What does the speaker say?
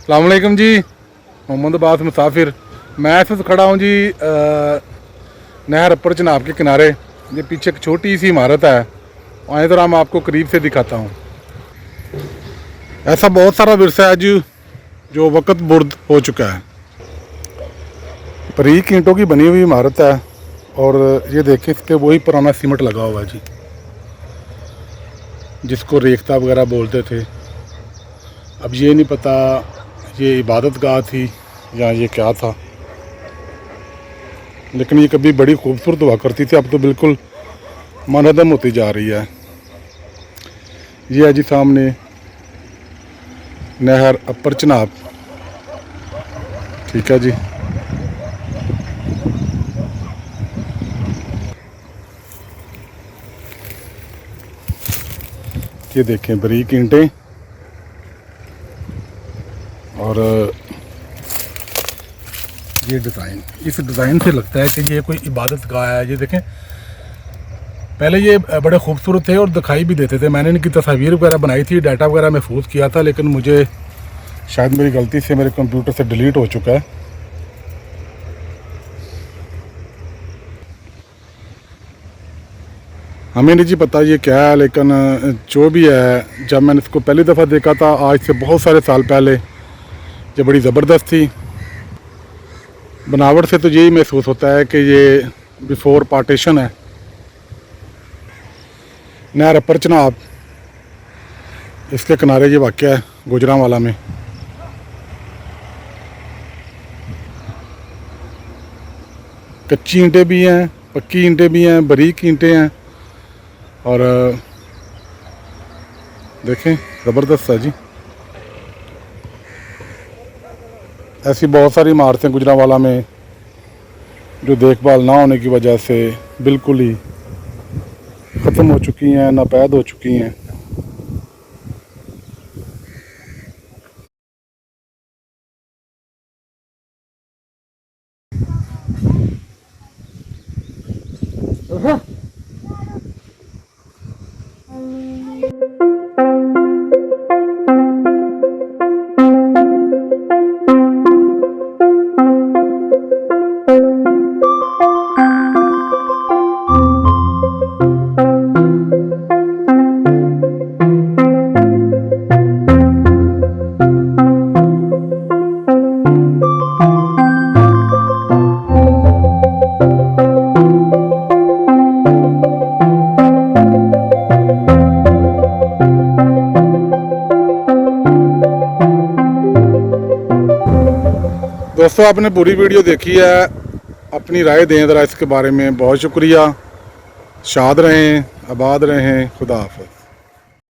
अस्सलाम वालेकुम जी। मोहम्मद अब्बास मुसाफिर। मैं इस वक्त खड़ा हूँ जी नहर अपर चनाब के किनारे। ये पीछे एक छोटी सी इमारत है, आए तो मैं आपको करीब से दिखाता हूँ। ऐसा बहुत सारा विरसा है जी जो वक्त बुर्द हो चुका है। बारीक ईंटों की बनी हुई इमारत है और ये देखें इस पर वही पुराना सीमेंट लगा हुआ है जी, जिसको रेख्ता वगैरह बोलते थे। अब ये नहीं पता ये इबादत गाह थी या ये क्या था, लेकिन ये कभी बड़ी खूबसूरत हुआ करती थी, अब तो बिल्कुल मनहदम होती जा रही है। ये है जी सामने नहर अपर चनाब। ठीक है जी। ये देखें बारीक ईंटें और ये डिज़ाइन, इस डिज़ाइन से लगता है कि ये कोई इबादत गाह है। ये देखें पहले ये बड़े खूबसूरत थे और दिखाई भी देते थे। मैंने इनकी तस्वीर वगैरह बनाई थी, डाटा वगैरह महफूज किया था, लेकिन मुझे शायद मेरी गलती से मेरे कंप्यूटर से डिलीट हो चुका है। हमें नहीं जी पता ये क्या है, लेकिन जो भी है, जब मैंने इसको पहली दफ़ा देखा था आज से बहुत सारे साल पहले, ये बड़ी ज़बरदस्त थी। बनावट से तो यही महसूस होता है कि ये बिफोर पार्टीशन है। नहर अपर चनाब, इसके किनारे ये वाक़या है गुजरांवाला में। कच्ची ईंटें भी हैं, पक्की ईंटें भी हैं, बारीक ईंटें हैं और देखें ज़बरदस्त है जी। ऐसी बहुत सारी इमारतें गुजरांवाला में जो देखभाल ना होने की वजह से बिल्कुल ही ख़त्म हो चुकी हैं, नापैद हो चुकी हैं। दोस्तों आपने पूरी वीडियो देखी है, अपनी राय दें ज़रा इसके बारे में। बहुत शुक्रिया। शाद रहें, आबाद रहें। खुदा हाफ़िज़।